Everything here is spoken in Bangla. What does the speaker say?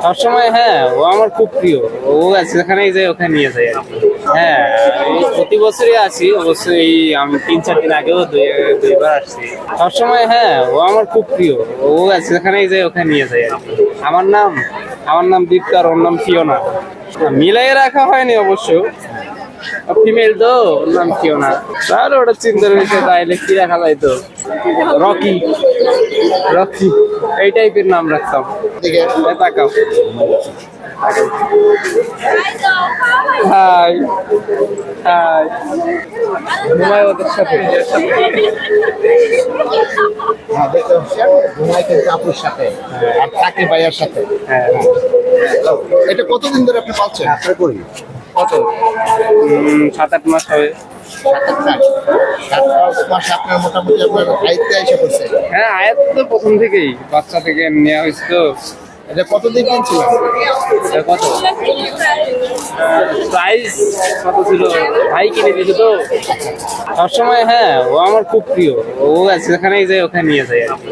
সবসময় হ্যাঁ, ও আমার খুব প্রিয়। ও আছে যেখানেই যায় ওখানে নিয়ে যায় আর কি। হ্যাঁ, এই প্রতি বছরই আসি অবশ্যই। আমি 3-4 দিন আগেও দুইবার আসছি। সবসময় হ্যাঁ, ও আমার খুব প্রিয়। ও আছে যেখানেই যায় ওখানে নিয়ে যায় আর কি। আমার নাম দীপ্ত আর ওর নাম ফিওনা। মিলাইয়ে রাখা হয়নি অবশ্য, ফিমেল তো, ওর নাম ফিওনা। তাহলে ওটা চিন্তার বিষয়, তাইলে কি রাখা যাইতো? রকি, রকি এই টাইপের নাম রাখতাম। তাকাও, হাই হাই, ঘুমায় ওদের সাথে। হ্যাঁ, দেখতে পাচ্ছেন ঘুমায় কিন্তু আপুর সাথে আর থাকে ভাইয়ার সাথে। হ্যাঁ, এটা কতদিন ধরে আপনি পাচ্ছেন? আপনার করি কত? 7-8 মাস হবে। 7-8 মাস আপনার মোটামুটি আপনার দায়িত্বে এসে পড়ছে। হ্যাঁ, আয়াত তো প্রথম থেকেই, বাচ্চা থেকে নেওয়া হয়েছে তো। এটা কতদিন কিনছিলেন? এটা কত প্রাইস কত ছিল? ভাই কিনে দিল তো। সবসময় হ্যাঁ, ও আমার খুব প্রিয়। ও আছে যেখানেই যায় ওখানে নিয়ে যায় আর কি।